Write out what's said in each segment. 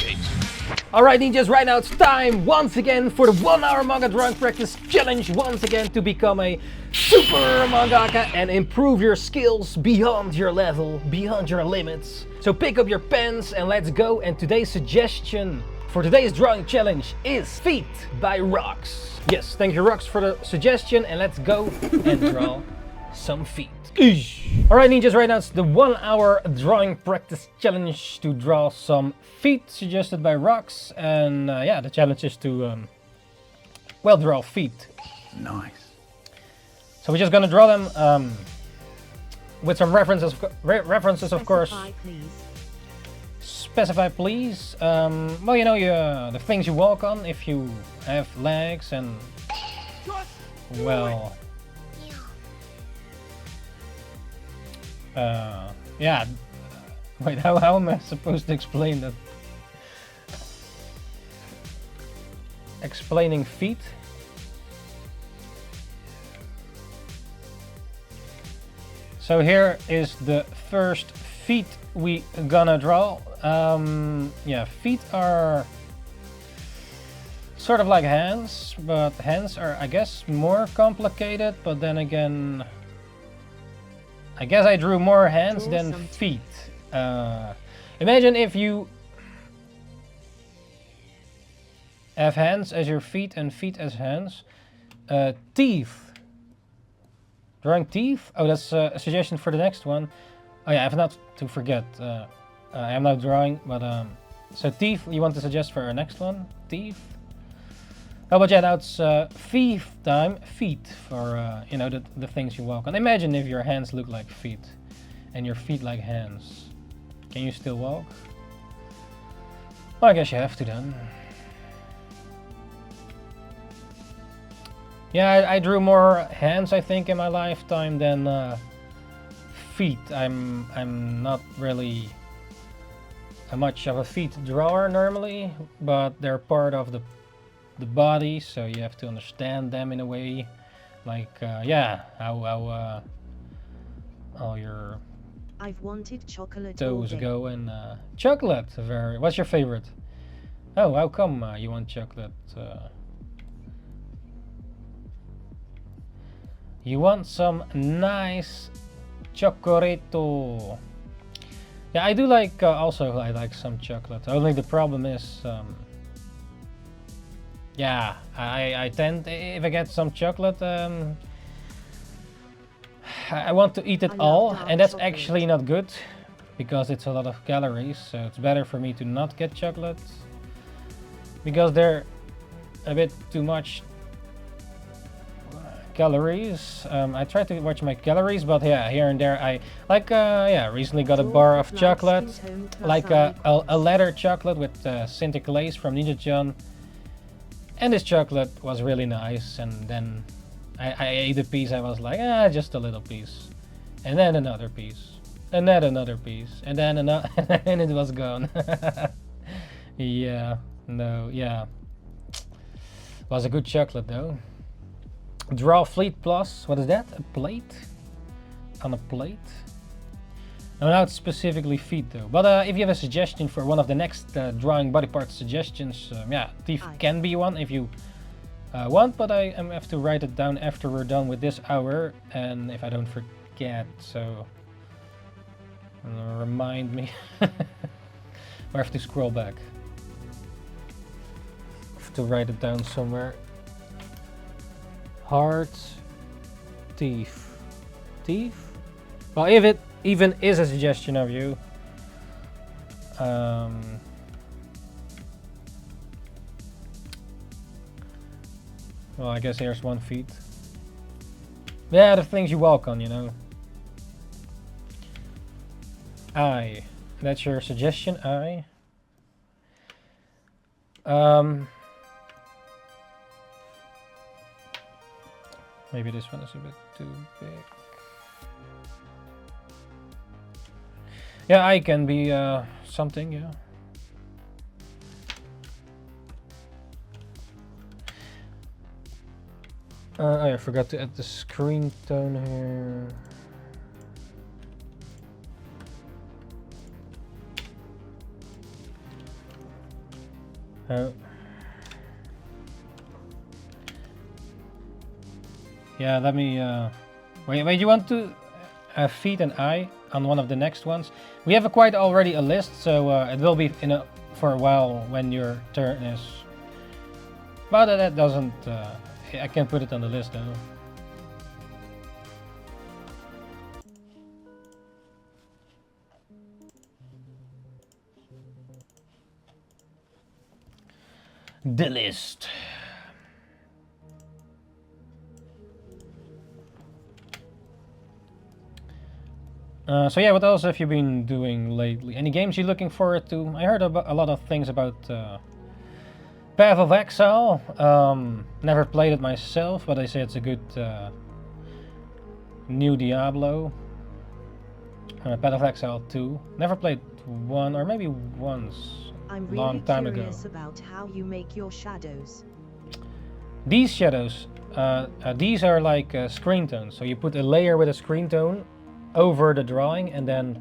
feet. Alright ninjas, right now it's time once again for the 1 hour manga drawing practice challenge. Once again to become a super mangaka and improve your skills beyond your level, beyond your limits. So pick up your pens and let's go. And today's suggestion for today's drawing challenge is Feet by Rocks. Yes, thank you Rocks for the suggestion and let's go and draw some feet. Alright ninjas, right now it's the 1 hour drawing practice challenge to draw some feet suggested by Rocks. And yeah, the challenge is to well, draw feet. Nice. So we're just gonna draw them with some references of course. Specify please. Well, you know, the things you walk on if you have legs and well, yeah. Wait, how am I supposed to explain that? Explaining feet? So here is the first feet we gonna draw. Yeah, feet are sort of like hands, but hands are, I guess, more complicated, but then again, I guess I drew more hands than feet. Imagine if you have hands as your feet and feet as hands. Teeth. Drawing teeth? Oh, that's a suggestion for the next one. Oh yeah, I have not to forget. I am not drawing, but so teeth you want to suggest for our next one? Teeth? How about yeah, now it's feet time. Feet for you know, the things you walk on. Imagine if your hands look like feet and your feet like hands. Can you still walk? Well, I guess you have to then. Yeah, I drew more hands I think in my lifetime than feet. I'm not really much of a feet drawer normally, but they're part of the body, so you have to understand them in a way, like yeah, how all your I've wanted chocolate toes go. And chocolate, what's your favorite? Oh, how come you want chocolate? You want some nice chocoreto. Yeah, I do like also I like some chocolate, only the problem is yeah, I tend, if I get some chocolate, I want to eat it all, and that's actually not good because it's a lot of calories. So it's better for me to not get chocolate because they're a bit too much calories. I try to watch my calories, but yeah, here and there I like yeah, recently got a bar of chocolate, like a leather chocolate with Cinti glaze from Ninjakees. And this chocolate was really nice, and then I ate a piece. I was like, ah, just a little piece, and then another piece, and then another piece, and then another, and it was gone. Yeah, no, yeah, was a good chocolate though. Draw fleet plus, what is that? A plate? On a plate? No, now it's specifically feet though. But if you have a suggestion for one of the next drawing body part suggestions, yeah, teeth can be one if you want, but I have to write it down after we're done with this hour, and if I don't forget, so remind me. Or I have to scroll back. I have to write it down somewhere. Heart, teeth. Teeth? Well, if it even is a suggestion of you, well, I guess here's one feet. Yeah, the things you walk on, you know. Eye. That's your suggestion, eye. Maybe this one is a bit too big. Yeah, I can be something, yeah. I forgot to add the screen tone here. Oh. Yeah, let me. Wait. You want to feed an eye on one of the next ones? We have quite already a list, so it will be for a while when your turn is. But that doesn't. I can put it on the list though. The list. So yeah, what else have you been doing lately? Any games you're looking forward to? I heard a lot of things about Path of Exile. Never played it myself, but they say it's a good new Diablo. Path of Exile 2. Never played one, or maybe once. I'm really long time ago. curious about how you make your shadows. These shadows, these are like screen tones. So you put a layer with a screen tone over the drawing, and then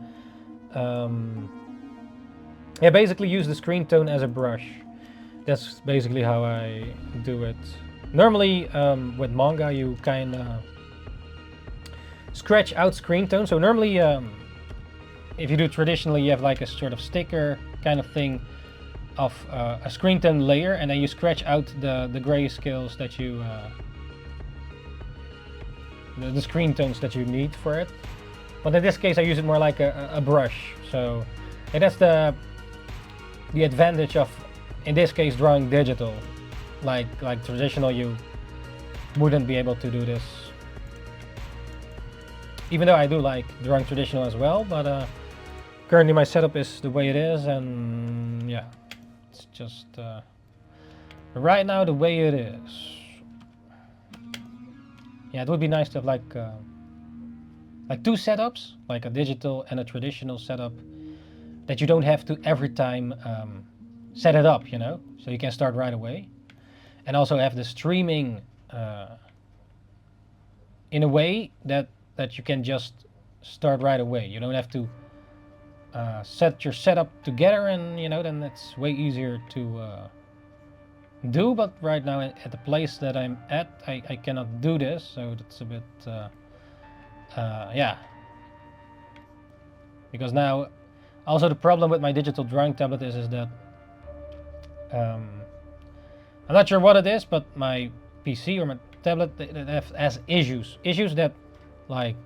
yeah, basically use the screen tone as a brush. That's basically how I do it. Normally with manga you kind of scratch out screen tone. So normally if you do traditionally, you have like a sort of sticker kind of thing of a screen tone layer, and then you scratch out the grayscales that you the screen tones that you need for it. But in this case I use it more like a brush. So and that's the advantage of, in this case, drawing digital. Like traditional, you wouldn't be able to do this. Even though I do like drawing traditional as well, but currently my setup is the way it is, and yeah, it's just right now the way it is. Yeah, it would be nice to have like two setups, like a digital and a traditional setup, that you don't have to every time set it up, you know, so you can start right away. And also have the streaming in a way that you can just start right away. You don't have to set your setup together, and you know, then it's way easier to do. But right now at the place that I'm at, I cannot do this, so that's a bit yeah, because now also the problem with my digital drawing tablet is that I'm not sure what it is, but my PC or my tablet has issues that like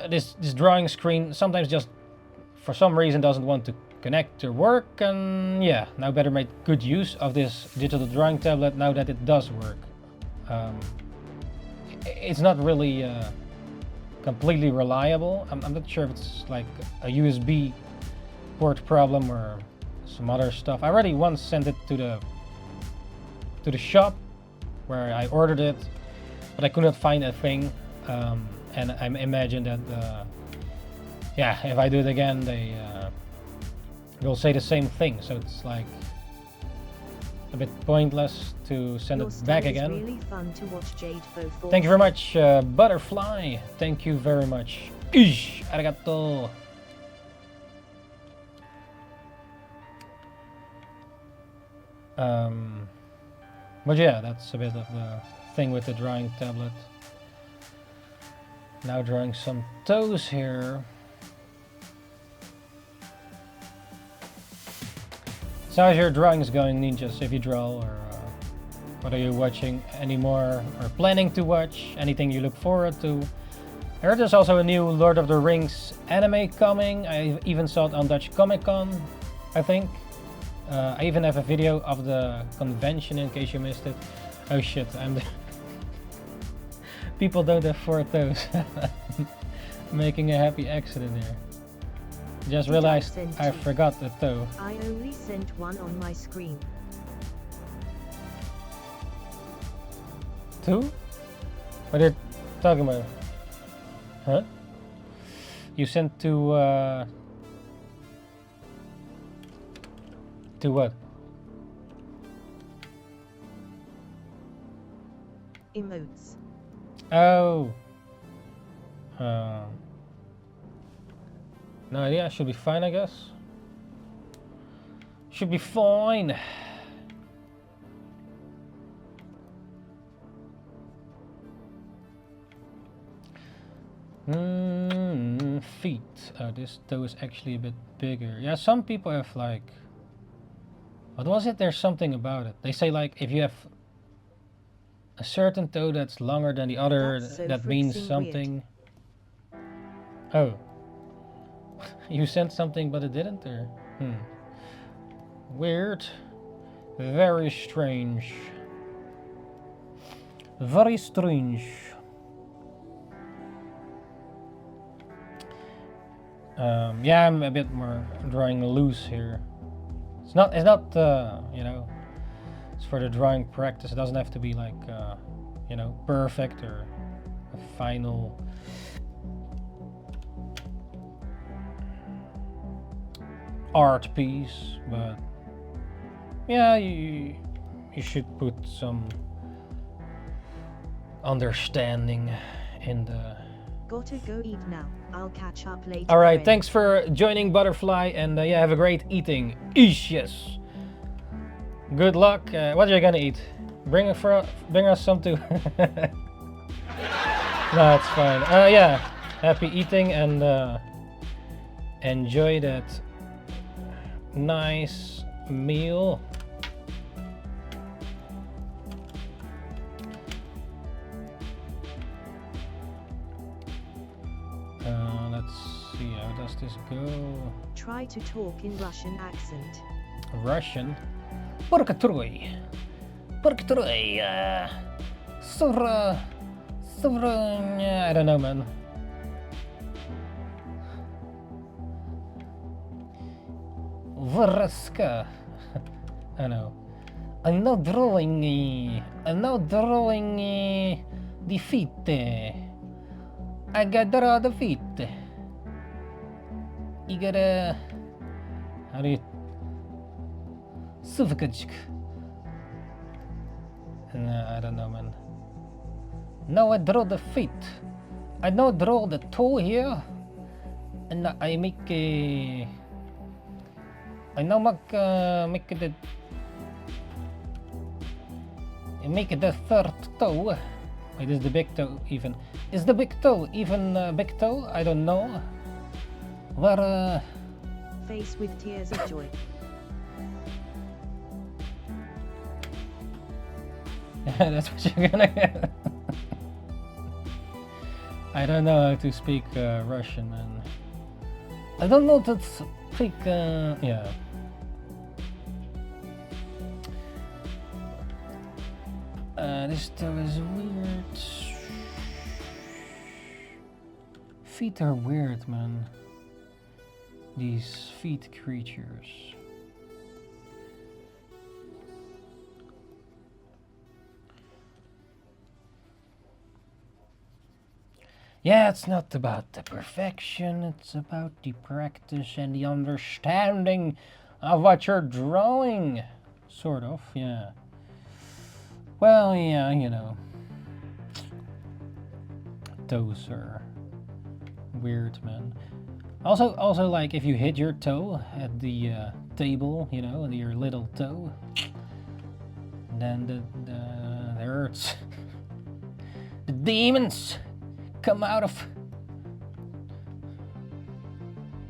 this drawing screen sometimes just for some reason doesn't want to connect to work. And yeah, now better make good use of this digital drawing tablet now that it does work. It's not really completely reliable. I'm not sure if it's like a USB port problem or some other stuff. I already once sent it to the shop where I ordered it, but I could not find a thing. And I imagine that yeah, if I do it again, they will say the same thing. So it's like a bit pointless to send Your it back style is again. really fun to watch, Jade Fo. Thank you very much, Butterfly. Thank you very much. Ishhh, arigato. But yeah, that's a bit of the thing with the drawing tablet. Now drawing some toes here. So how's your drawings going, ninjas? If you draw, or what are you watching anymore, or planning to watch? Anything you look forward to? I heard there's also a new Lord of the Rings anime coming. I even saw it on Dutch Comic Con, I think. I even have a video of the convention in case you missed it. Oh shit, I'm the people don't have 4 toes. Making a happy accident here. Just realized I forgot the toe. I only sent one on my screen. 2? What are you talking about? Huh? You sent to what? Emotes. Oh. No idea, should be fine, I guess. Should be fine. Feet. Oh, this toe is actually a bit bigger. Yeah, some people have like... What was it? There's something about it. They say like if you have a certain toe that's longer than the other, So that means something. Weird. Oh. You sent something but it didn't, or? Weird. Very strange. Very strange. Yeah, I'm a bit more drawing loose here. It's not, you know, it's for the drawing practice. It doesn't have to be like, you know, perfect or a final. Art piece, but yeah, you should put some understanding in the... Gotta go eat now. I'll catch up later. All right, friend. thanks for joining, Butterfly, and yeah, have a great eating. Eesh, yes. Good luck. What are you gonna eat? Bring us some too. No, it's fine. Yeah, happy eating and enjoy that nice meal. Let's see, how does this go? Try to talk in Russian accent. Russian? Поркатруй. Поркатруй. Сура. I don't know, man. Враска. I know. I'm not drawing the feet. I gotta draw the feet. You gotta... How do you... Suvkachk. No, I don't know, man. Now I draw the feet. I now draw the toe here. And I make a... I now make the... Make the third toe. Wait, is the big toe even? Is the big toe even big toe? I don't know. Where... Face with tears of joy. That's what you're gonna get. I don't know how to speak Russian, man. I don't know how to speak, yeah. This toe is weird. Feet are weird, man. These feet creatures. Yeah, it's not about the perfection, it's about the practice and the understanding of what you're drawing. Sort of, yeah. Well, yeah, you know. Toes are weird, man. Also, like, if you hit your toe at the table, you know, your little toe, then it hurts. The demons come out of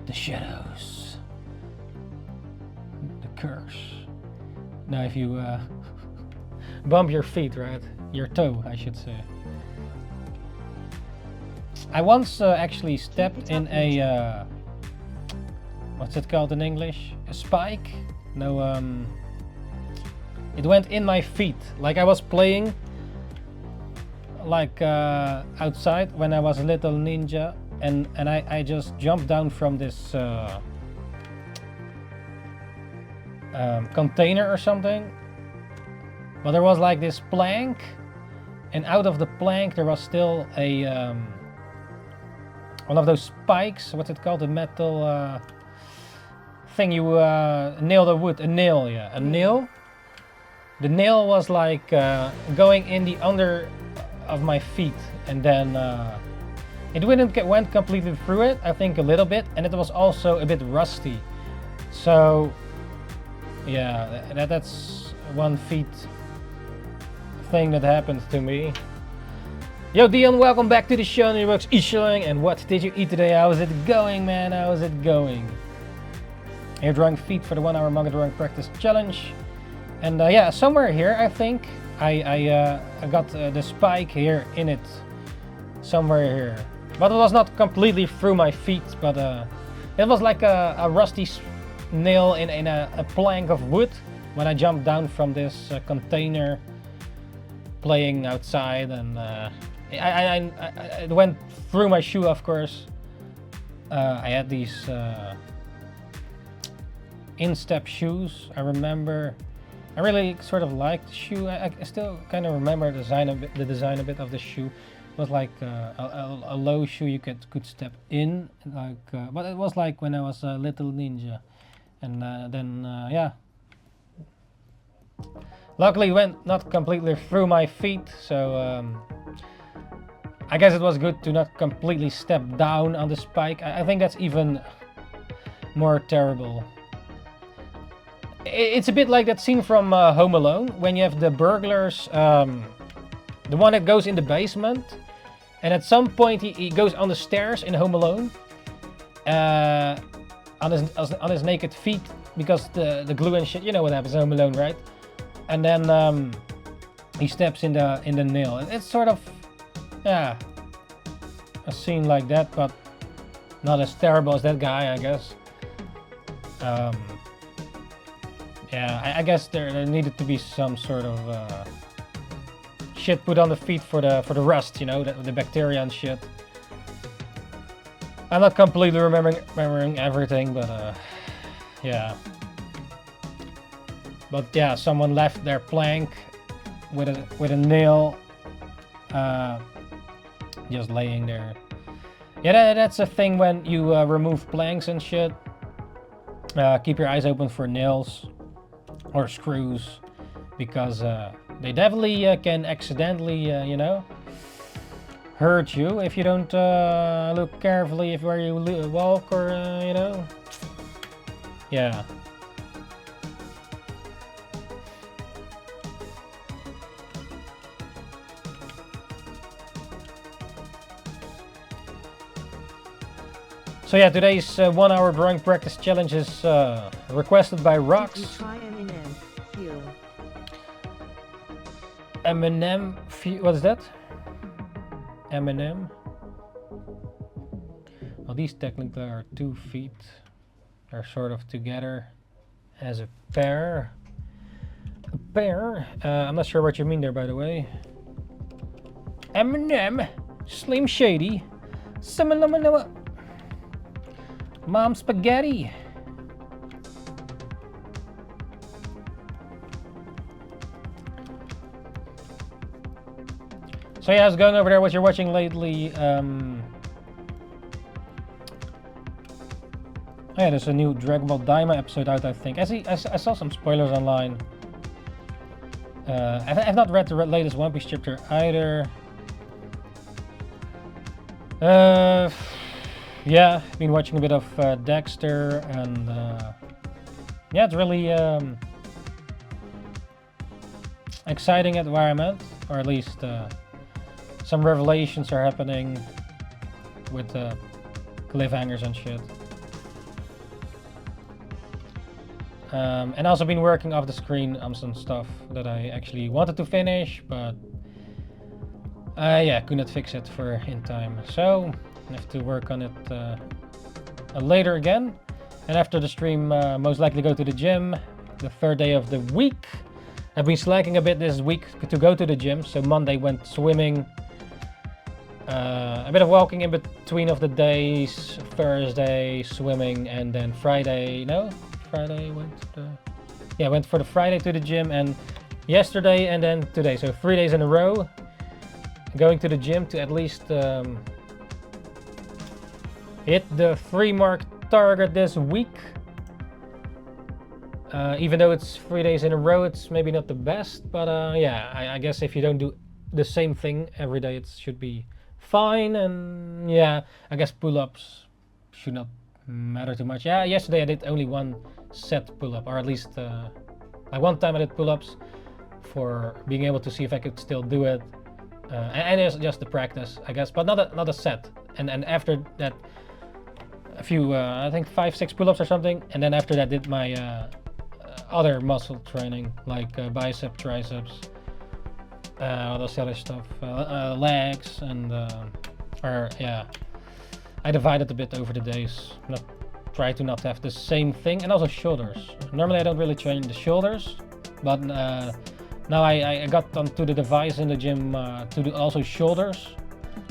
the shadows. The curse. Now, if you bump your feet, right? Your toe, I should say. I once actually stepped in a what's it called in English? A spike? No, it went in my feet. Like I was playing like outside when I was a little ninja, and I just jumped down from this container or something. But there was like this plank, and out of the plank there was still a one of those spikes. What's it called? A metal thing you nail the wood. A nail, yeah, a nail. The nail was like going in the under of my feet, and then it went completely through it. I think a little bit, and it was also a bit rusty. So Yeah, that's one feat thing that happened to me. Yo Dion, welcome back to the show. NINJABOX ishhh, and what did you eat today? How is it going, man? How is it going? You're drawing feet for the 1 hour manga drawing practice challenge. And yeah, somewhere here I think I got the spike here in it. Somewhere here. But it was not completely through my feet, but it was like a rusty nail in a plank of wood when I jumped down from this container playing outside, and it went through my shoe, of course. I had these instep shoes. I remember I really sort of liked the shoe. I still kind of remember the design a bit of the shoe. It was like a low shoe you could step in, like but it was like when I was a little ninja. And then yeah, luckily it went not completely through my feet, so I guess it was good to not completely step down on the spike. I think that's even more terrible. It's a bit like that scene from Home Alone, when you have the burglars, the one that goes in the basement, and at some point he goes on the stairs in Home Alone on his naked feet, because the glue and shit, you know what happens in Home Alone, right? And then he steps in the nail. It's sort of, yeah, a scene like that, but not as terrible as that guy, I guess. Yeah, I guess there needed to be some sort of shit put on the feet for the rust, you know, the bacteria and shit. I'm not completely remembering everything, but yeah. But yeah, someone left their plank with a nail just laying there. Yeah, that's a thing when you remove planks and shit. Keep your eyes open for nails or screws, because they definitely can accidentally, you know, hurt you if you don't look carefully where you walk, or you know. Yeah. So yeah, today's 1 hour drawing practice challenge is requested by Rox. Did you try M&M Fuel? M&M, what is that? M&M. Well, these technically are 2 feet. They're sort of together as a pair. A pair. I'm not sure what you mean there, by the way. M&M, Slim Shady, Mom Spaghetti. So yeah, I was going over there what you're watching lately. Oh yeah, there's a new Dragon Ball Daima episode out, I think. I saw some spoilers online. I've not read the latest One Piece chapter either. Yeah, been watching a bit of Dexter, and yeah, it's really exciting at where I'm at, or at least some revelations are happening with cliffhangers and shit. And also been working off the screen on some stuff that I actually wanted to finish, but yeah, could not fix it in time. So I have to work on it later again. And after the stream, most likely go to the gym, the 3rd day of the week. I've been slacking a bit this week to go to the gym. So Monday went swimming, a bit of walking in between of the days. Thursday swimming, and then Friday, Friday went for the Friday to the gym, and yesterday, and then today. So 3 days in a row going to the gym to at least hit the 3 mark target this week. Even though it's 3 days in a row, it's maybe not the best, but yeah, I guess if you don't do the same thing every day, it should be fine. And yeah, I guess pull-ups should not matter too much. Yeah, yesterday I did only 1 set pull-up, or at least like one time I did pull-ups for being able to see if I could still do it, and it's just the practice, I guess, but not a set. And after that, a few, I think 5-6 pull-ups or something, and then after that did my other muscle training, like bicep, triceps, all those other stuff, legs, and I divided a bit over the days. Try to not have the same thing, and also shoulders. Normally I don't really train the shoulders, but now I got onto the device in the gym to do also shoulders.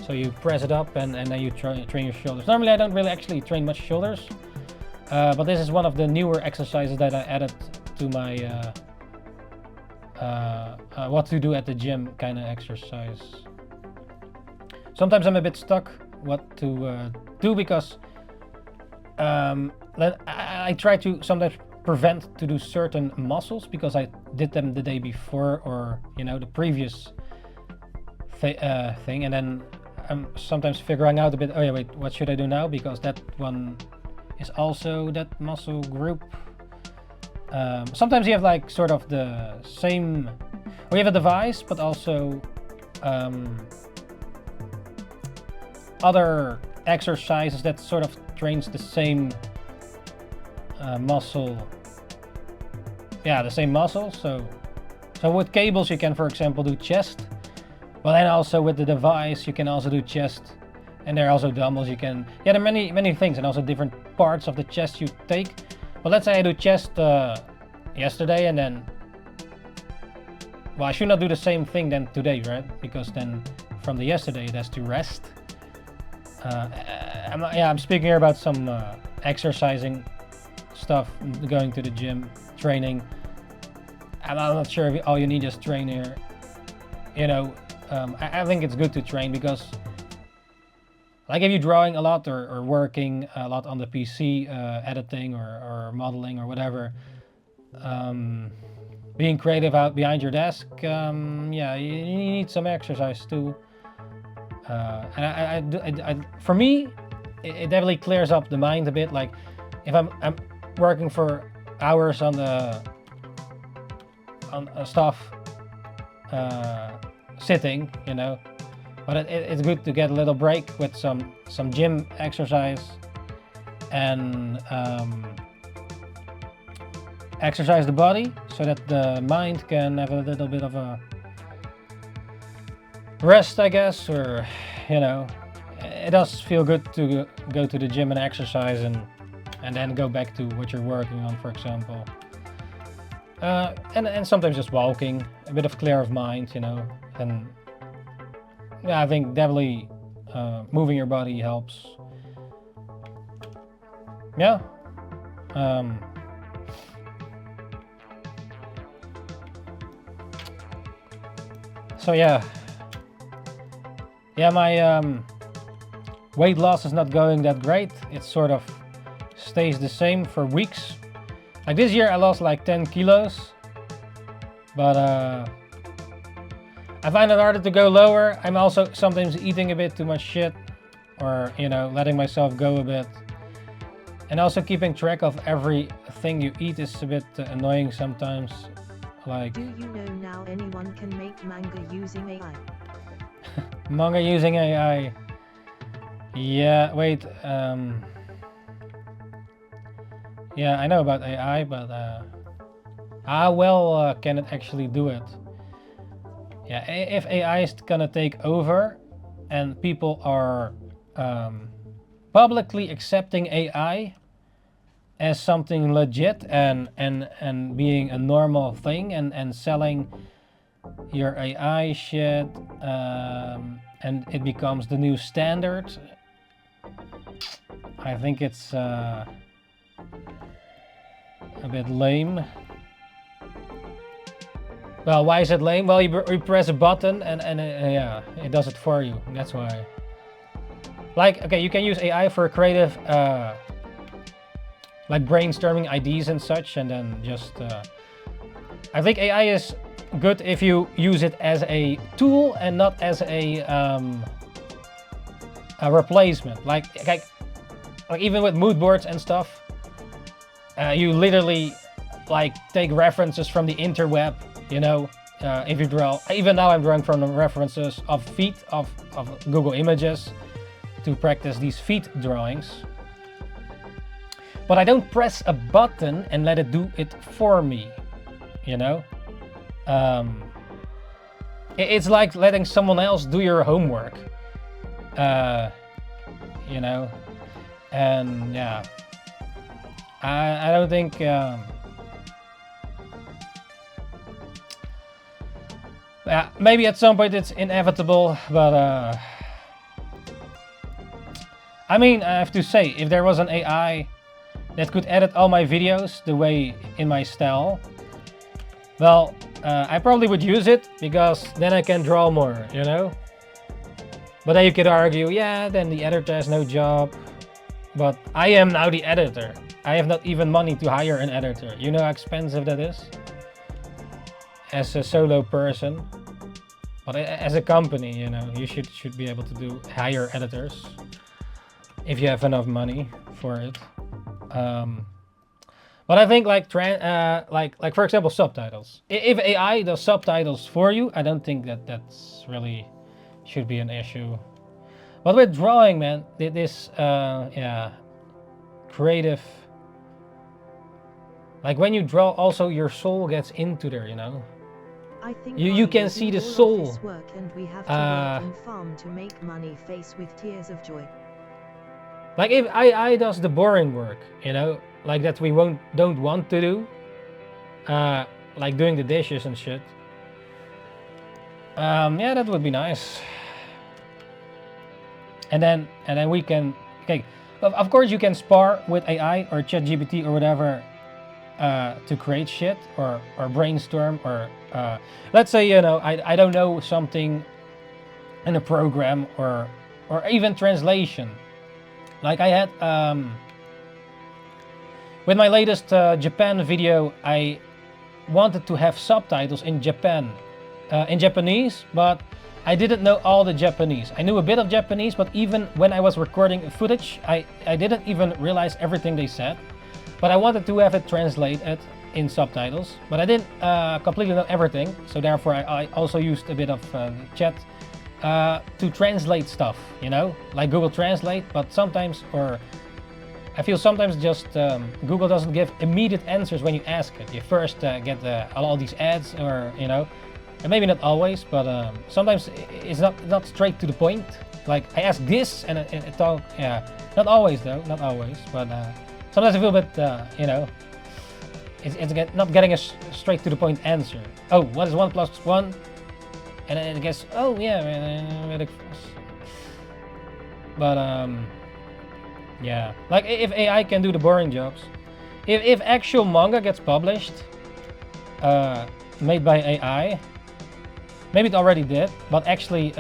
So you press it up and then you train your shoulders. Normally I don't really actually train much shoulders, but this is one of the newer exercises that I added to my what to do at the gym kind of exercise. Sometimes I'm a bit stuck what to do, because I try to sometimes prevent to do certain muscles because I did them the day before, or the previous thing, and then I'm sometimes figuring out a bit, oh yeah, wait, what should I do now, because that one is also that muscle group. Sometimes you have like sort of the same, or you have a device but also other exercises that sort of trains the same muscle. Yeah, the same muscle. So with cables you can, for example, do chest, but then also with the device you can also do chest, and there are also dumbbells you can. Yeah, there are many things, and also different parts of the chest you take. But let's say I do chest yesterday, and then, well, I should not do the same thing then today, right? Because then from the yesterday it has to rest. I'm speaking here about some exercising stuff, going to the gym, training. I'm not sure if all you need is train here. I think it's good to train, because like if you're drawing a lot or working a lot on the PC, editing or modeling or whatever, being creative out behind your desk, yeah, you need some exercise too. And for me, it definitely clears up the mind a bit. Like if I'm working for hours on stuff, sitting, but it's good to get a little break with some gym exercise, and exercise the body so that the mind can have a little bit of a rest, I guess, or it does feel good to go to the gym and exercise and then go back to what you're working on, for example, and sometimes just walking, a bit of clear of mind, and yeah, I think definitely moving your body helps. Yeah. So yeah, my weight loss is not going that great. It sort of stays the same for weeks. Like this year I lost like 10 kilos, but I find it harder to go lower. I'm also sometimes eating a bit too much shit, or letting myself go a bit. And also keeping track of everything you eat is a bit annoying sometimes. Like, do you know now anyone can make manga using AI? Manga using AI. Yeah, wait. Yeah, I know about AI, but how well can it actually do it? Yeah, if AI is gonna take over and people are publicly accepting AI as something legit and being a normal thing, and selling your AI shit, and it becomes the new standard, I think it's a bit lame. Well, why is it lame? Well, you press a button and yeah, it does it for you. That's why. Like, okay, you can use AI for creative, like brainstorming ideas and such, and then just, I think AI is good if you use it as a tool and not as a replacement. Like even with mood boards and stuff, You literally like take references from the interweb, you know. If you draw, even now I'm drawing from the references of feet of Google Images to practice these feet drawings. But I don't press a button and let it do it for me, you know. It's like letting someone else do your homework, you know. And yeah, I don't think yeah, maybe at some point it's inevitable, but I mean, I have to say, if there was an AI that could edit all my videos the way in my style, well, I probably would use it, because then I can draw more, you know? But then you could argue, yeah, then the editor has no job. But I am now the editor. I have not even money to hire an editor. You know how expensive that is? As a solo person. But as a company, you know, you should be able to hire editors if you have enough money for it. But I think like for example, subtitles. If AI does subtitles for you, I don't think that's really should be an issue. But with drawing, man, this yeah, creative. Like when you draw, also your soul gets into there, you know. I think you can see the soul. Work and we have to work and farm to make money, face with tears of joy. Like if AI does the boring work, you know, like that we don't want to do, like doing the dishes and shit. Yeah, that would be nice. And then we can, okay, of course you can spar with AI or ChatGPT or whatever to create shit or brainstorm or let's say, you know, I don't know something in a program or even translation. Like I had with my latest Japan video, I wanted to have subtitles in Japanese, but I didn't know all the Japanese. I knew a bit of Japanese, but even when I was recording footage, I didn't even realize everything they said. But I wanted to have it translated in subtitles, but I didn't completely know everything. So therefore I also used a bit of chat to translate stuff, you know, like Google Translate. But sometimes, or I feel sometimes just Google doesn't give immediate answers when you ask it. You first get all these ads, or, you know, and maybe not always, but sometimes it's not straight to the point. Like I ask this and it all, yeah, not always though, not always, but sometimes I feel a bit, you know, it's not getting a straight to the point answer. Oh, what is 1 plus 1? And then it gets, oh yeah, but yeah, like if AI can do the boring jobs, if actual manga gets published, made by AI, maybe it already did, but actually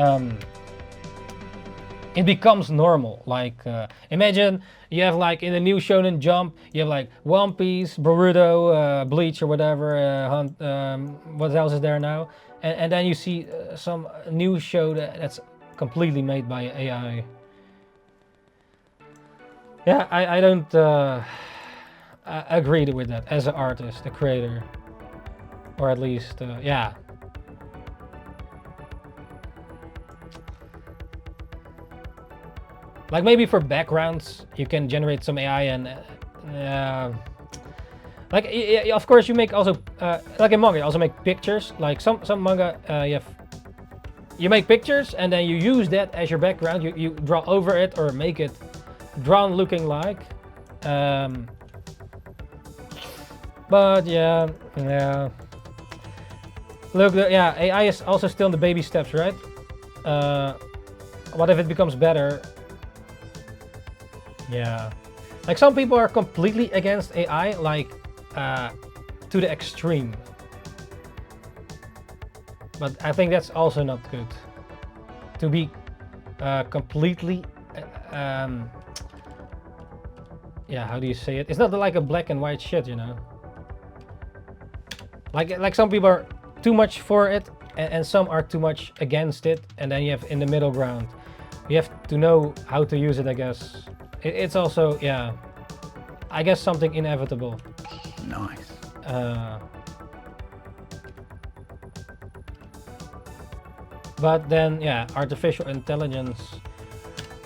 it becomes normal. Like imagine you have, like, in the new Shonen Jump, you have like One Piece, Boruto, Bleach or whatever, what else is there now, and then you see some new show that's completely made by AI. Yeah, I don't agree with that as an artist, a creator, or at least yeah. Like maybe for backgrounds, you can generate some AI and like of course you make also like in manga you also make pictures. Like some manga you make pictures and then you use that as your background. You draw over it or make it drawn looking like. But yeah. Look, yeah, AI is also still in the baby steps, right? What if it becomes better? Yeah, like some people are completely against AI, like to the extreme. But I think that's also not good. To be completely, yeah, how do you say it? It's not like a black and white shit, you know. Like some people are too much for it, and some are too much against it, and then you have in the middle ground. You have to know how to use it, I guess. It's also, yeah, I guess something inevitable. Nice. But then, yeah, artificial intelligence.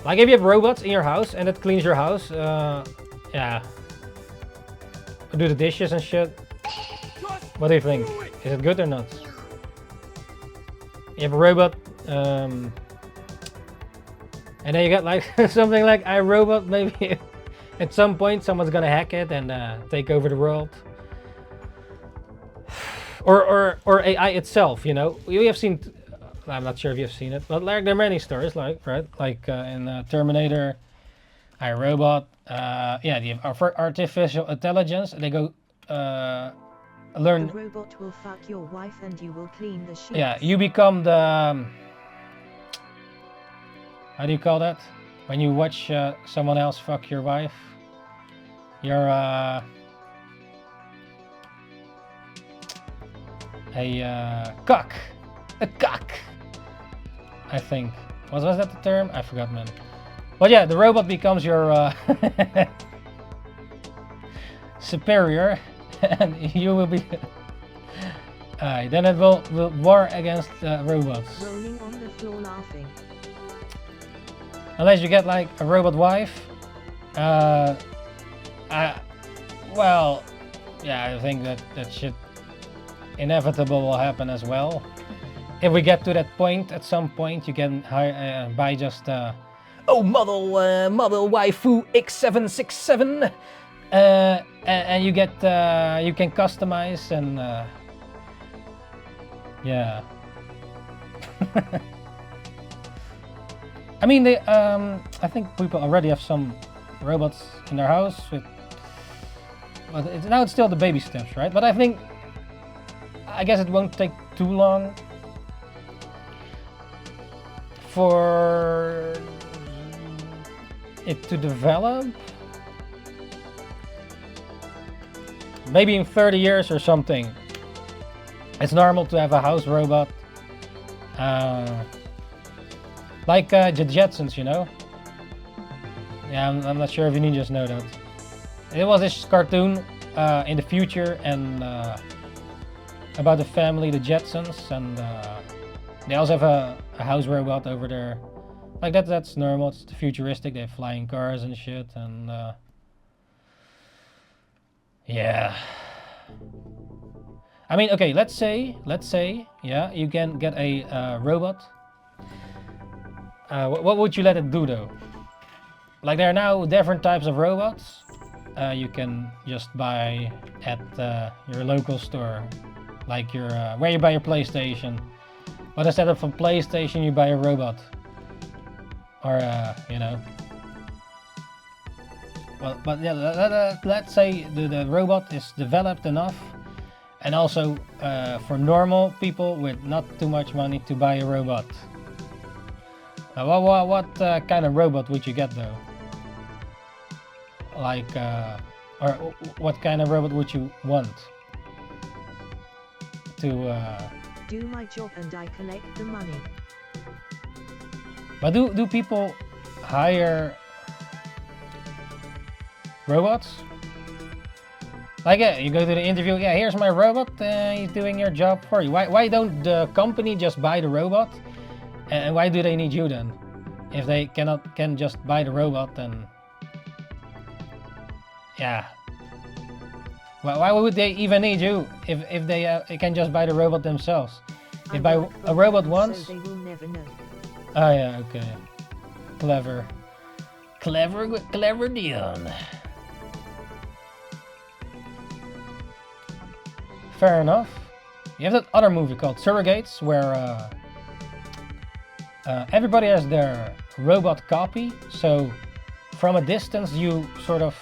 Like if you have robots in your house and it cleans your house, yeah, do the dishes and shit. What do you think? Is it good or not? You have a robot, and then you get like something like iRobot. Maybe at some point someone's gonna hack it and take over the world. Or AI itself, you know. We have seen. I'm not sure if you've seen it, but like there are many stories, like right, like in Terminator, iRobot. Yeah, the artificial intelligence. They go learn. The robot will fuck your wife and you will clean the sheets. Yeah, you become the. How do you call that? When you watch someone else fuck your wife, you're a cock. A cock. I think. Was that the term? I forgot, man. But yeah, the robot becomes your superior, and you will be. Then it will war against robots. Rolling on the floor laughing. Unless you get like a robot wife. Well, yeah, I think that shit inevitable will happen as well. If we get to that point, at some point, you can buy just model waifu X767, and you get you can customize and yeah. I mean, they I think people already have some robots in their house with, but now it's still the baby steps, right? But I guess it won't take too long for it to develop. Maybe in 30 years or something. It's normal to have a house robot. Like the Jetsons, you know? Yeah, I'm not sure if you ninjas know that. It was this cartoon in the future and about the family, the Jetsons, and they also have a house robot over there. Like that's normal, it's futuristic, they have flying cars and shit, and yeah. I mean, okay, let's say, yeah, you can get a robot. What would you let it do though? Like there are now different types of robots. You can just buy at your local store, like your where you buy your PlayStation. But instead of a PlayStation, you buy a robot, or you know. Well, but yeah, let's say the robot is developed enough, and also for normal people with not too much money to buy a robot. What kind of robot would you get though? Like, or what kind of robot would you want to? Do my job and I collect the money. But do people hire robots? Like, yeah, you go to the interview. Yeah, here's my robot. He's doing your job for you. Why don't the company just buy the robot? And why do they need you then? If they can just buy the robot, then yeah. Why would they even need you if they can just buy the robot themselves? If buy a robot once. So they will never know. Oh yeah, okay. Clever Dion. Fair enough. You have that other movie called Surrogates, where everybody has their robot copy. So from a distance, you sort of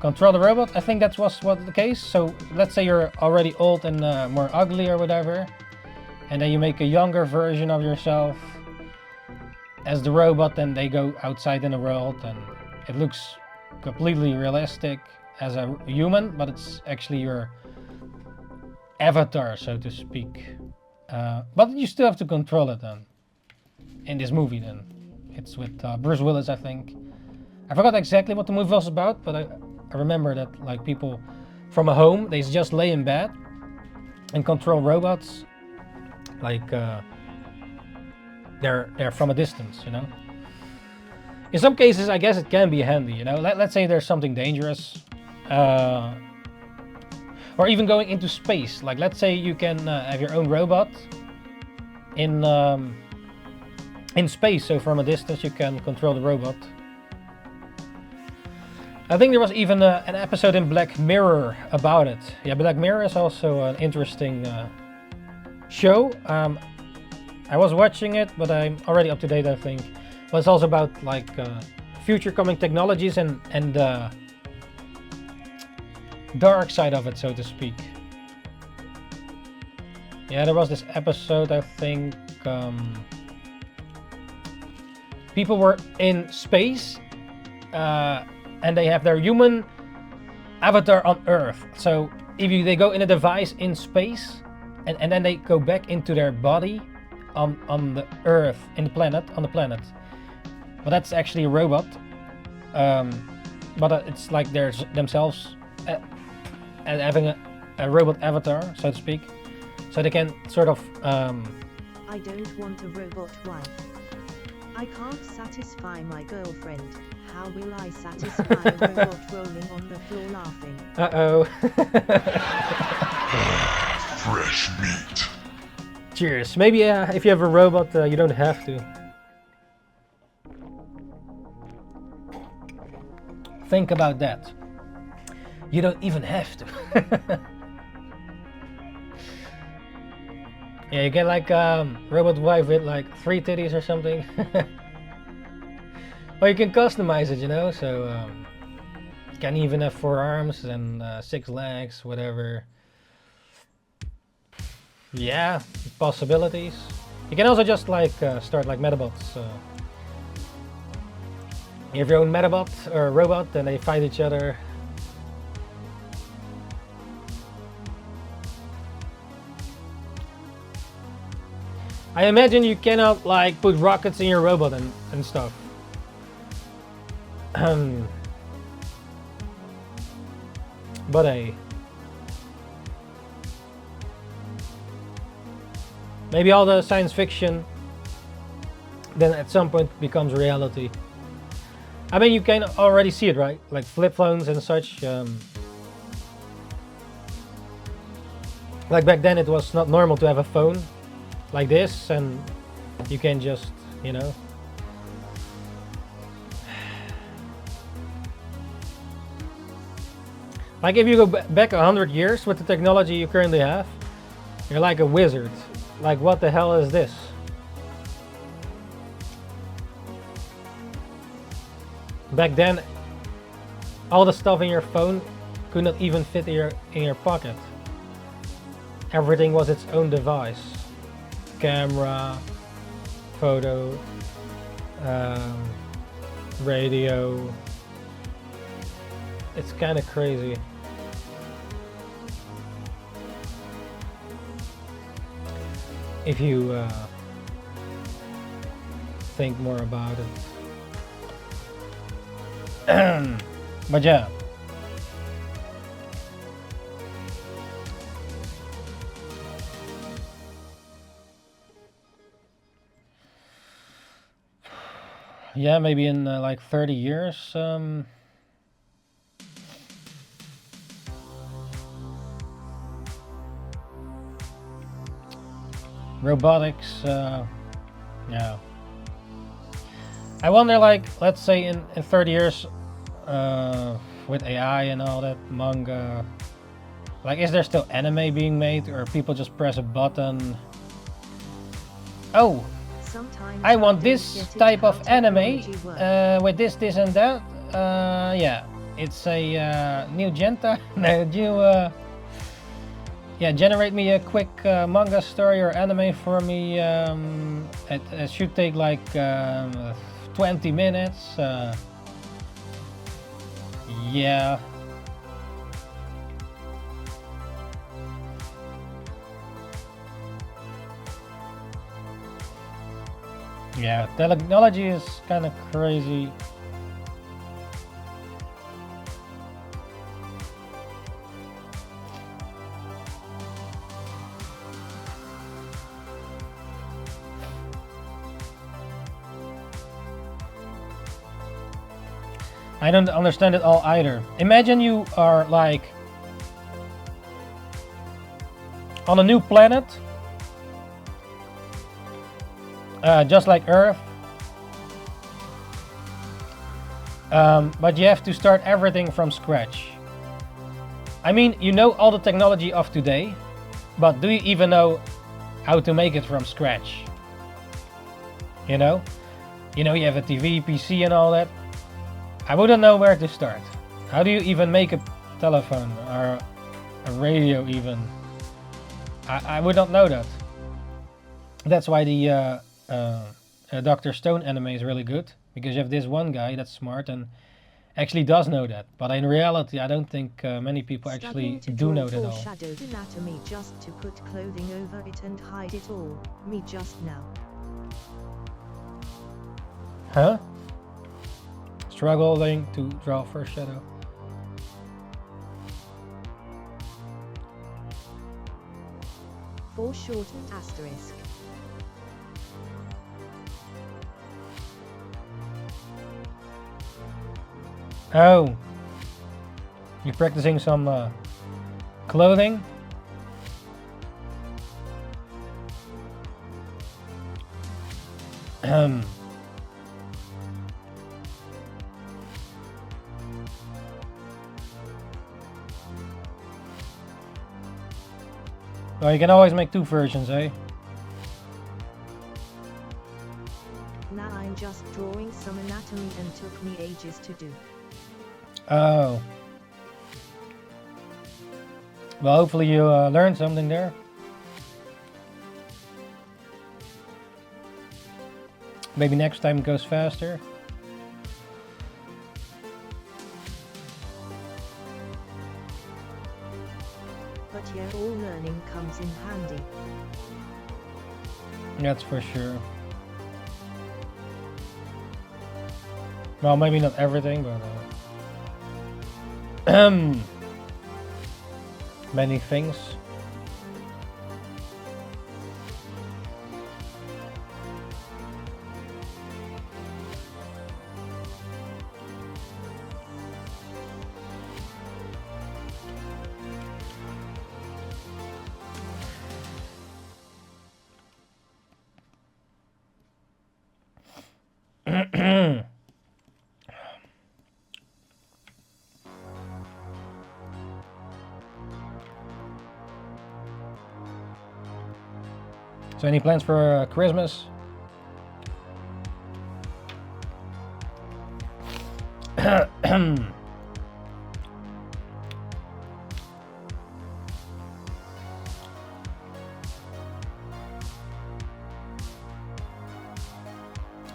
control the robot. I think that was the case. So let's say you're already old and more ugly or whatever, and then you make a younger version of yourself as the robot, and they go outside in the world, and it looks completely realistic as a human, but it's actually your avatar, so to speak. But you still have to control it then. In this movie then. It's with Bruce Willis, I think. I forgot exactly what the movie was about, but I remember that like people from a home, they just lay in bed and control robots, like they're from a distance, you know. In some cases, I guess it can be handy, you know. Let's say there's something dangerous, or even going into space. Like let's say you can have your own robot in space, so from a distance you can control the robot. I think there was even an episode in Black Mirror about it. Yeah, Black Mirror is also an interesting show. I was watching it, but I'm already up to date, I think. But it's also about like future coming technologies and the dark side of it, so to speak. Yeah, there was this episode, I think. People were in space. And they have their human avatar on Earth. So if they go in a device in space, and then they go back into their body on the Earth, on the planet. But that's actually a robot. But it's like they're themselves having a robot avatar, so to speak. So they can sort of... I don't want a robot wife. I can't satisfy my girlfriend. How will I satisfy a robot rolling on the floor laughing? Uh-oh. Fresh meat. Cheers. Maybe if you have a robot, you don't have to. Think about that. You don't even have to. Yeah, you get like robot wife with like 3 titties or something. Well, you can customize it, you know, so you can even have 4 arms and 6 legs, whatever. Yeah, possibilities. You can also just like start like Metabots. You have your own Metabot or robot, and they fight each other. I imagine you cannot like put rockets in your robot and stuff. But maybe all the science fiction then at some point becomes reality. I mean, you can already see it, right? Like flip phones and such. Like back then it was not normal to have a phone like this, and you can just, you know. Like if you go back 100 years with the technology you currently have, you're like a wizard. Like, what the hell is this? Back then, all the stuff in your phone could not even fit in your pocket. Everything was its own device. Camera, photo, radio. It's kind of crazy. If you think more about it. But yeah. Yeah, maybe in like 30 years. Robotics, yeah. I wonder, like, let's say in 30 years, with AI and all that, manga, like, is there still anime being made, or people just press a button? Oh, Sometimes I want don't this get it type how of anime, technology works. with this and that. Yeah, it's a new yeah, generate me a quick manga story or anime for me. It should take like 20 minutes. Yeah. Yeah, technology is kind of crazy. I don't understand it all either. Imagine you are like on a new planet, just like Earth, but you have to start everything from scratch. I mean, you know all the technology of today, but do you even know how to make it from scratch? You know, you have a TV, PC and all that. I wouldn't know where to start. How do you even make a telephone or a radio even? I would not know that. That's why the Dr. Stone anime is really good, because you have this one guy that's smart and actually does know that. But in reality, I don't think many people actually do know that all. Foreshadowed anatomy just to put clothing over it and hide it all. Me just now. Huh? Struggling to draw foreshadow. Foreshortened asterisk. Oh, you're practicing some clothing? Well, you can always make two versions, eh? Now I'm just drawing some anatomy and took me ages to do. Oh. Well, hopefully you learned something there. Maybe next time it goes faster. But yeah, all learning comes in handy. That's for sure. Well, maybe not everything, but many things. So any plans for Christmas?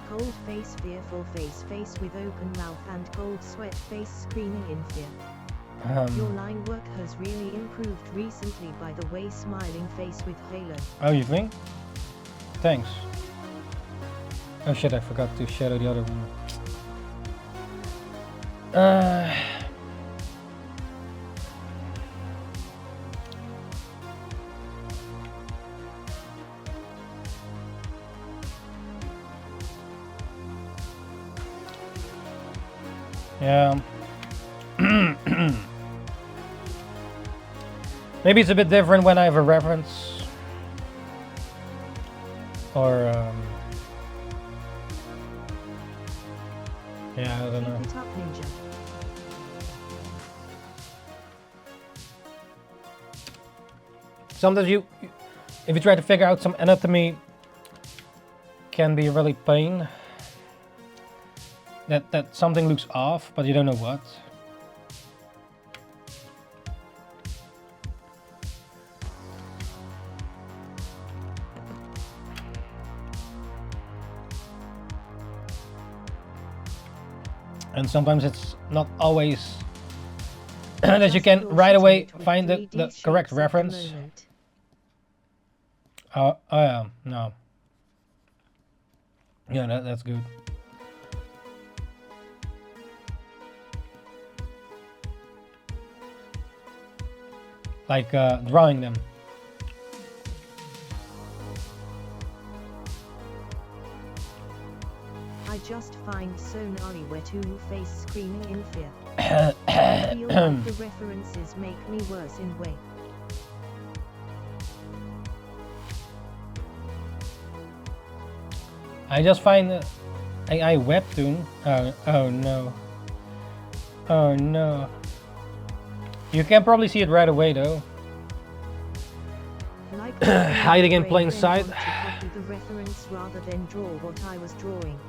Cold face, fearful face, face with open mouth and cold sweat face screaming in fear. Your line work has really improved recently, by the way, smiling face with halo. Oh, you think? Thanks. Oh shit, I forgot to shadow the other one. Yeah. Maybe it's a bit different when I have a reference. Or, yeah, I don't know. Keep it up, Ninja. Sometimes if you try to figure out some anatomy, can be really pain. That something looks off, but you don't know what. And sometimes it's not always that you can right away find the correct reference. Oh yeah, no. Yeah, that's good. Like drawing them. I just find so gnarly where two-face screaming in fear. I feel like the references make me worse in way. I just find AI webtoon. Oh no. Oh no. You can probably see it right away though. Like Hiding in plain sight. To copy the reference rather than draw what I was drawing.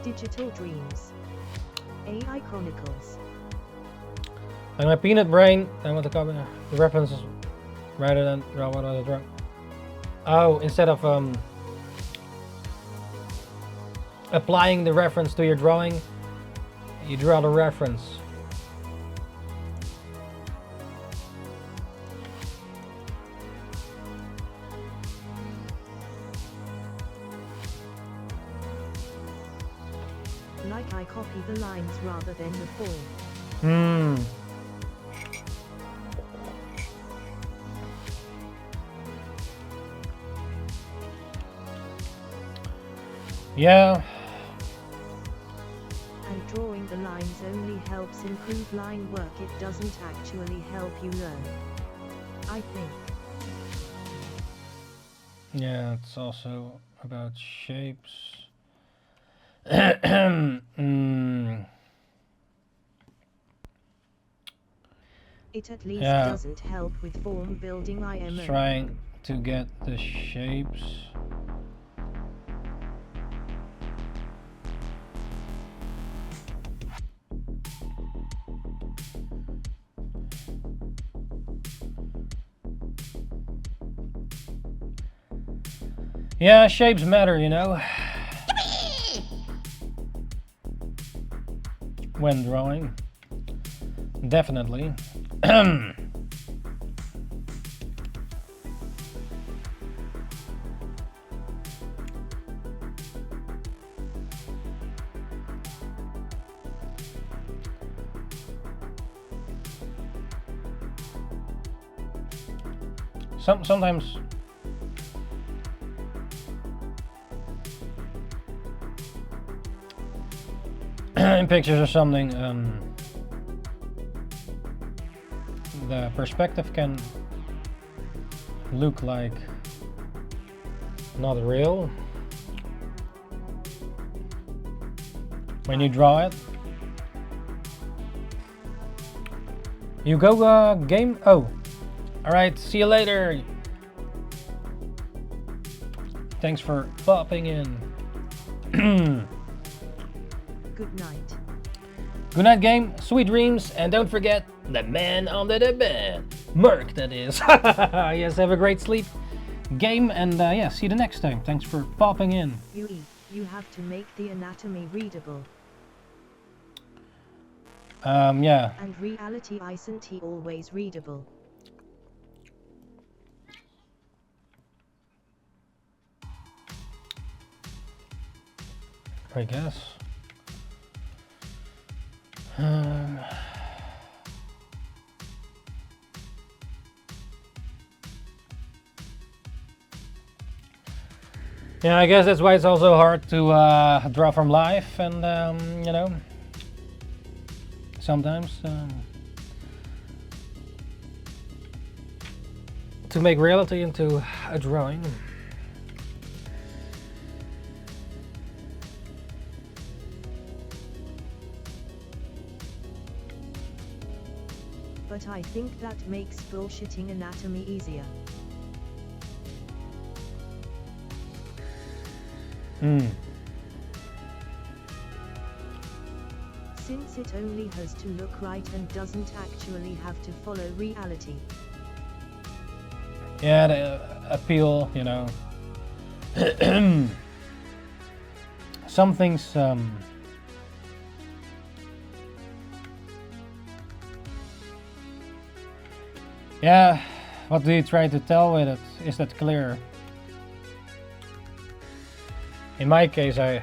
Digital Dreams. AI Chronicles. Like my peanut brain, I want to copy the references rather than draw what I draw. Oh, instead of applying the reference to your drawing, you draw the reference. Like I copy the lines rather than the form. Hmm. Yeah. And drawing the lines only helps improve line work, it doesn't actually help you learn. I think. Yeah, it's also about shapes. Mm. It at least Yeah. doesn't help with form building. I am Trying to get the shapes. Yeah, shapes matter, you know. When drawing. Definitely. Sometimes in pictures or something, the perspective can look like not real when you draw it. You go game? Oh, alright, see you later. Thanks for popping in. Good night. Good night, game. Sweet dreams, and don't forget the man under the bed, Merc. That is. Yes, have a great sleep, game, and yeah, see you the next time. Thanks for popping in. You have to make the anatomy readable. Yeah. And reality isn't always readable. I guess. Yeah, I guess that's why it's also hard to draw from life, and you know, sometimes to make reality into a drawing. But I think that makes bullshitting anatomy easier. Since it only has to look right and doesn't actually have to follow reality. Yeah, the appeal, you know. Some things yeah, what do you try to tell with it? Is that clear? In my case, I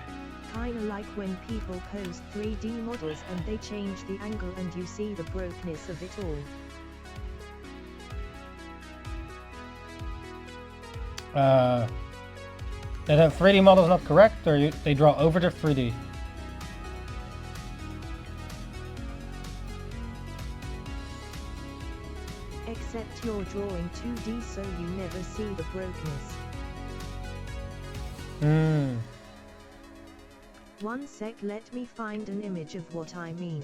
kinda like when people post 3D models and they change the angle and you see the brokenness of it all. That a 3D model is not correct, or they draw over the 3D? Except you're drawing 2D so you never see the brokenness. One sec, let me find an image of what I mean.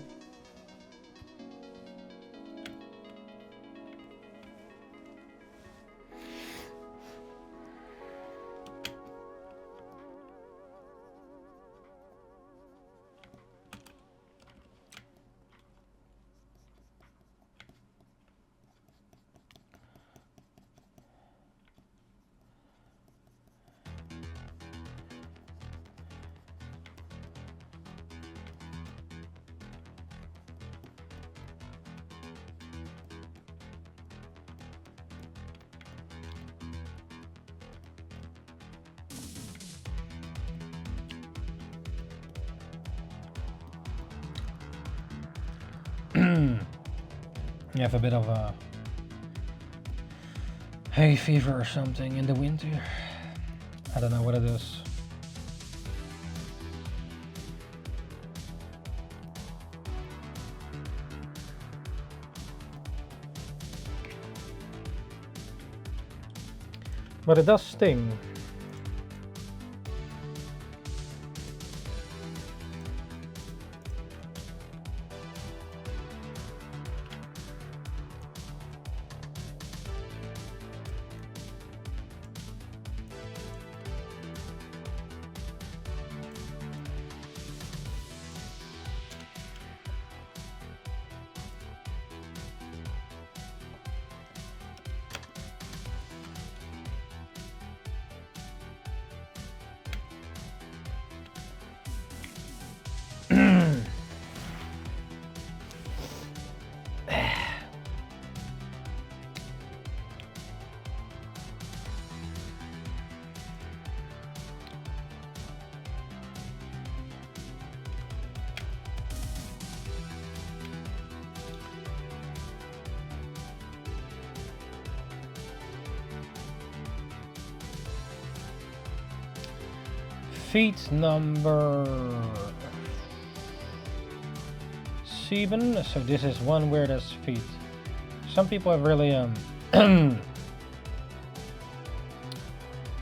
You have a bit of a hay fever or something in the winter. I don't know what it is. But it does sting. Feet number 7. So this is one weirdest feet. Some people have really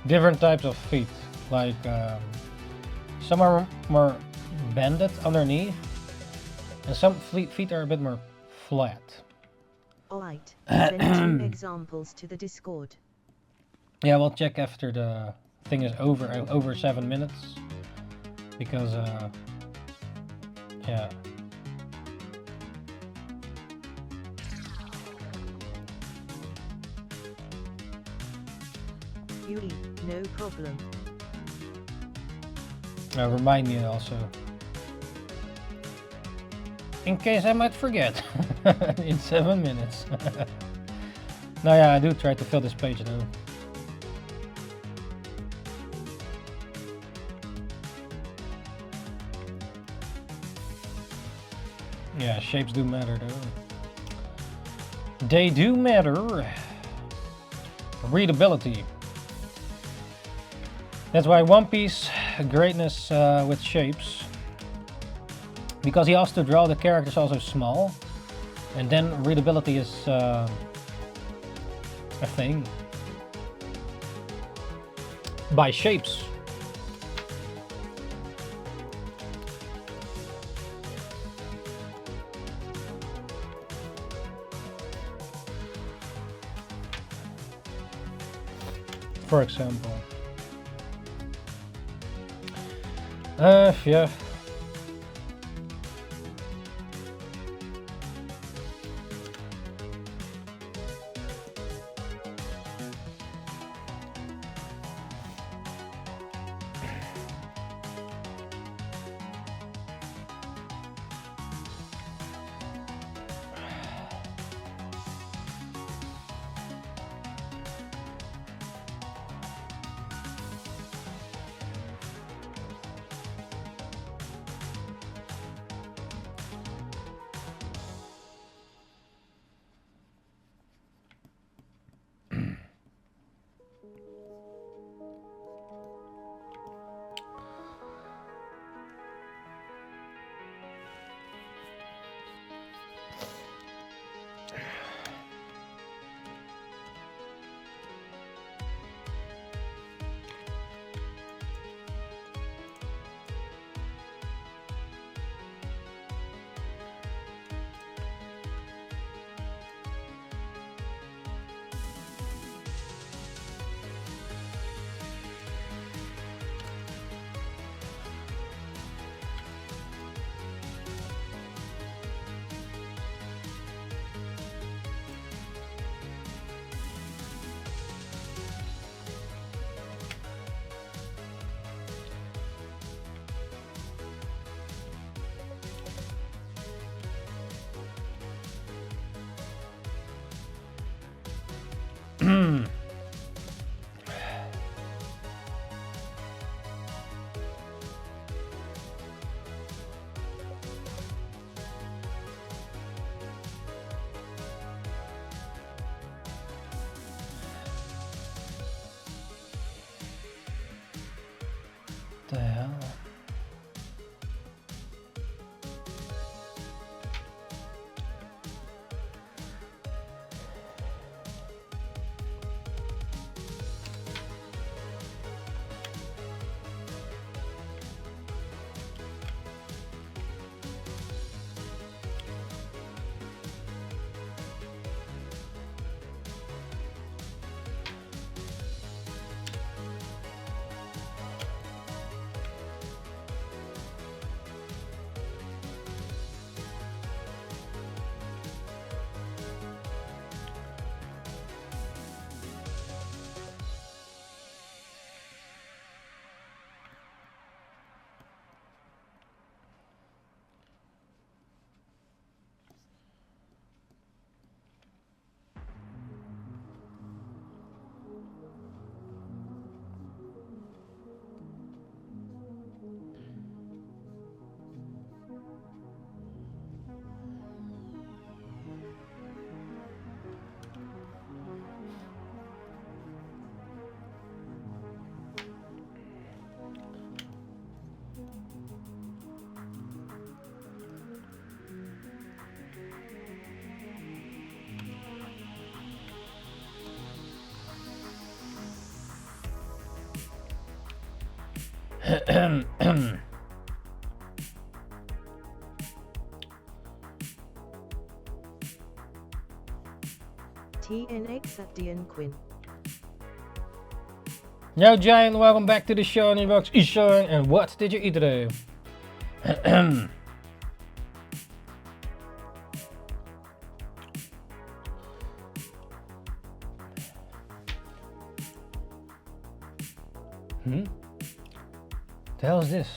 different types of feet. Like some are more bended underneath, and some feet are a bit more flat. Alright, send 2 examples to the Discord. Yeah, we'll check after the thing is over 7 minutes, because yeah. Yui, no problem. Remind me also, in case I might forget. In 7 minutes. No, yeah, I do try to fill this page though. Yeah, shapes do matter though. They do matter. Readability. That's why One Piece greatness with shapes. Because he has to draw the characters also small. And then readability is a thing. By shapes. For example. Yeah. the hell? TNX at Dian Quinn. Yo Giant, welcome back to the show, NINJABOX ishhh, and what did you eat today? The hell is this?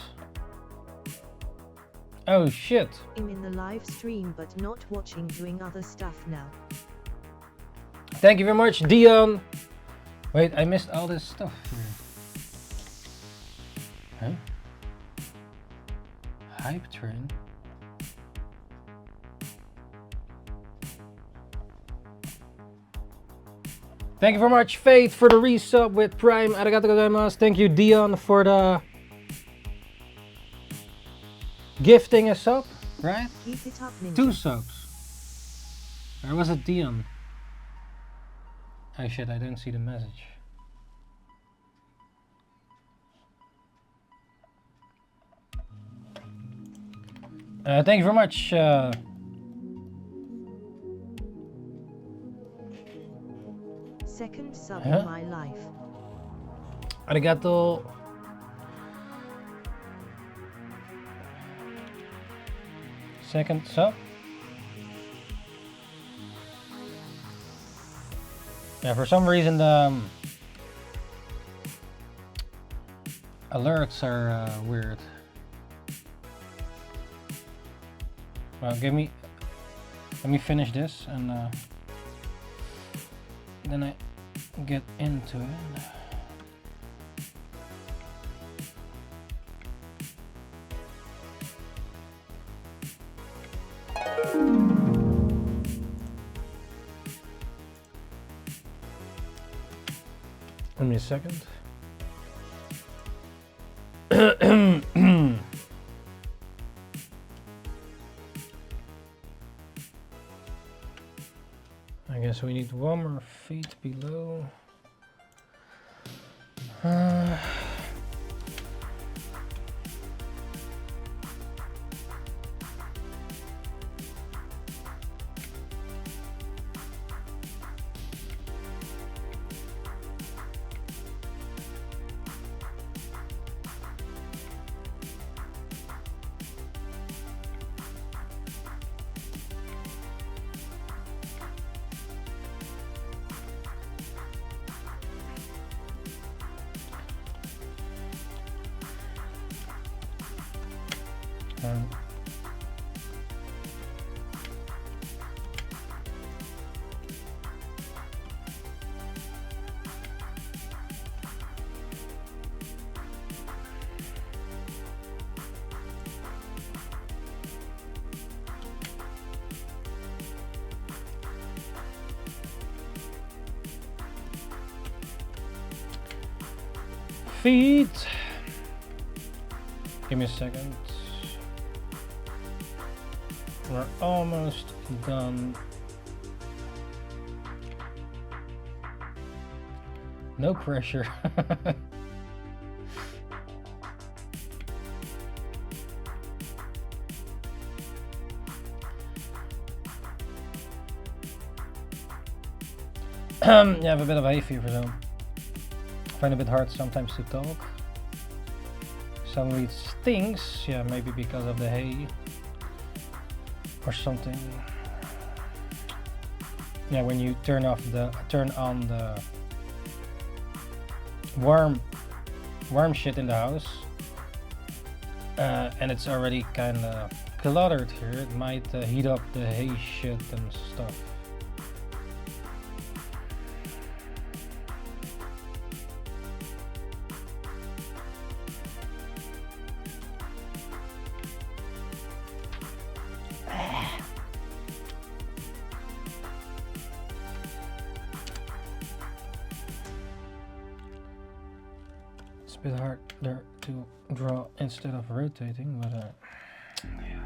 Oh shit. I'm in the live stream but not watching, doing other stuff now. Thank you very much, Dion. Wait, I missed all this stuff here. Huh? Hype train. Thank you very much, Faith, for the resub with Prime. Arigato gozaimasu. Thank you, Dion, for the gifting a sub, right? Keep it up, Ninja. 2 subs. Or was it Dion? Oh shit, I don't see the message. Thank you very much. Second sub in my life. Arigato. Second sub. Yeah, for some reason the alerts are weird. Well, let me finish this and then I get into it. Give me a second. I guess we need 1 more feet below. Feet. Give me a second. We're almost done. No pressure. Yeah, I have a bit of hay fever, so I find it a bit hard sometimes to talk. Suddenly it stings, yeah, maybe because of the hay or something. Yeah, when you turn on the warm shit in the house, and it's already kind of cluttered here, it might heat up the hay shit and stuff. It's a bit hard there to draw instead of rotating, but yeah.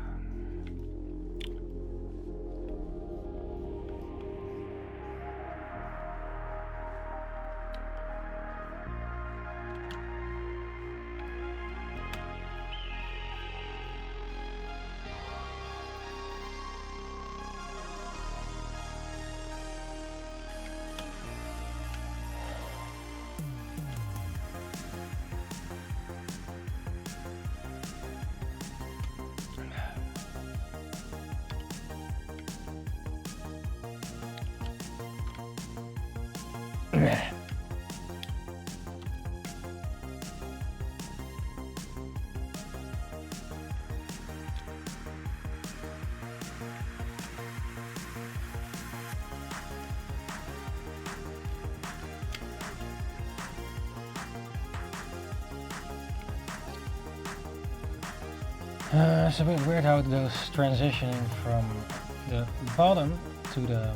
It's a bit weird how it goes transitioning from the bottom to the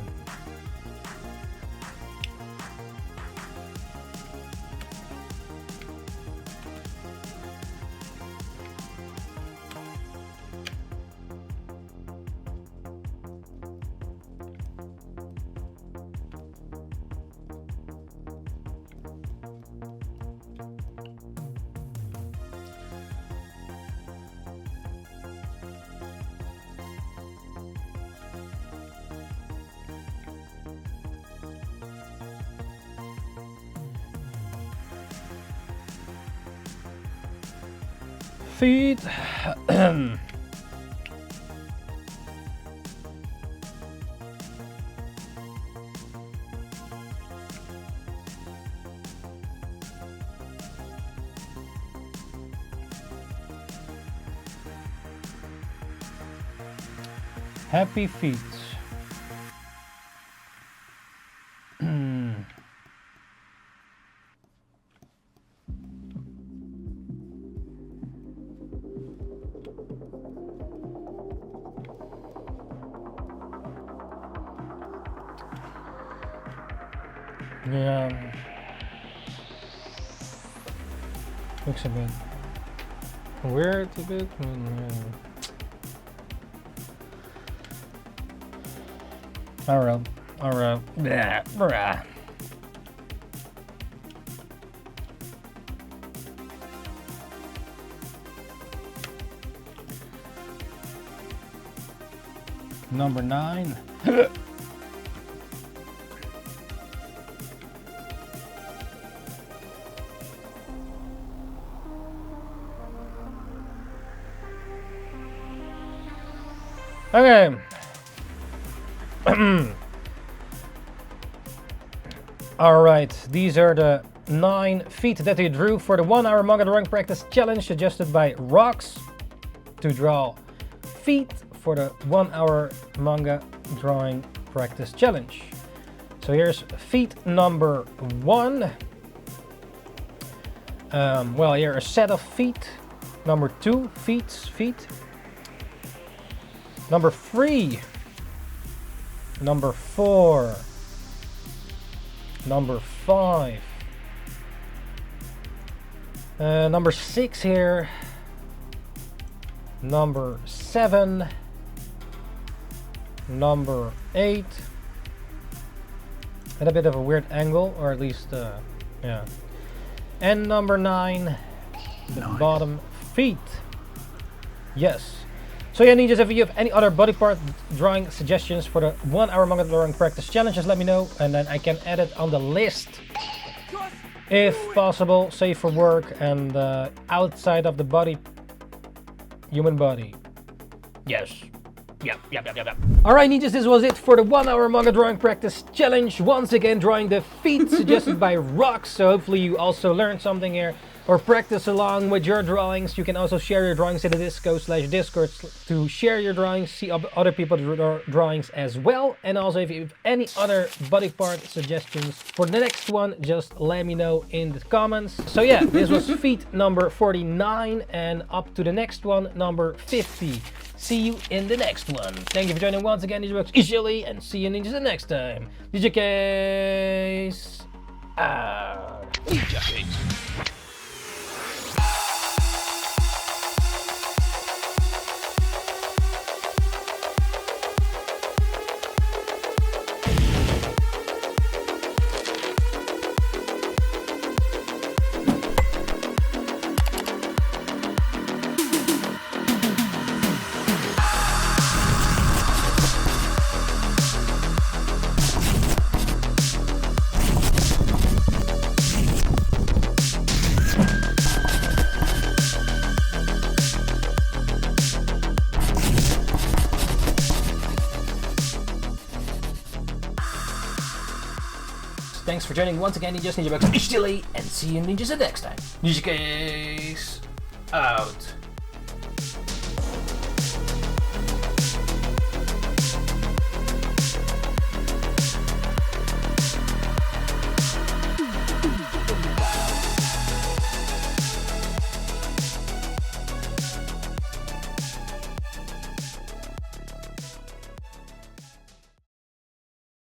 feet. Happy feet. Yeah, looks a bit weird, a bit. Alright, yeah, bruh. Number 9. Okay. Alright, these are the 9 feet that we drew for the 1 hour manga drawing practice challenge suggested by Rox to draw feet for the 1 hour manga drawing practice challenge. So here's feet number 1. Well, here a set of feet. Number 2, feet. Number 3. Number 4. Number 5. Number 6 here. number 7, number 8. At a bit of a weird angle, or at least, yeah. And number 9, the bottom feet. Yes. So yeah, ninjas, if you have any other body part drawing suggestions for the 1 hour manga drawing practice challenge, just let me know, and then I can add it on the list. If possible, safe for work and outside of the body, human body. Yes. Yep. Alright ninjas, this was it for the 1 hour manga drawing practice challenge. Once again, drawing the feet suggested by Rox. So hopefully you also learned something here or practice along with your drawings. You can also share your drawings in the Discord to share your drawings, see other people's drawings as well. And also if you have any other body part suggestions for the next one, just let me know in the comments. So yeah, this was feet number 49, and up to the next one, number 50. See you in the next one. Thank you for joining once again, NINJABOX ishhh, and see you ninjas the next time. Ninjakees out. Ninjakees. Thanks for joining once again, NINJABOX ishhh, and see you ninjas the next time. Ninjakees out.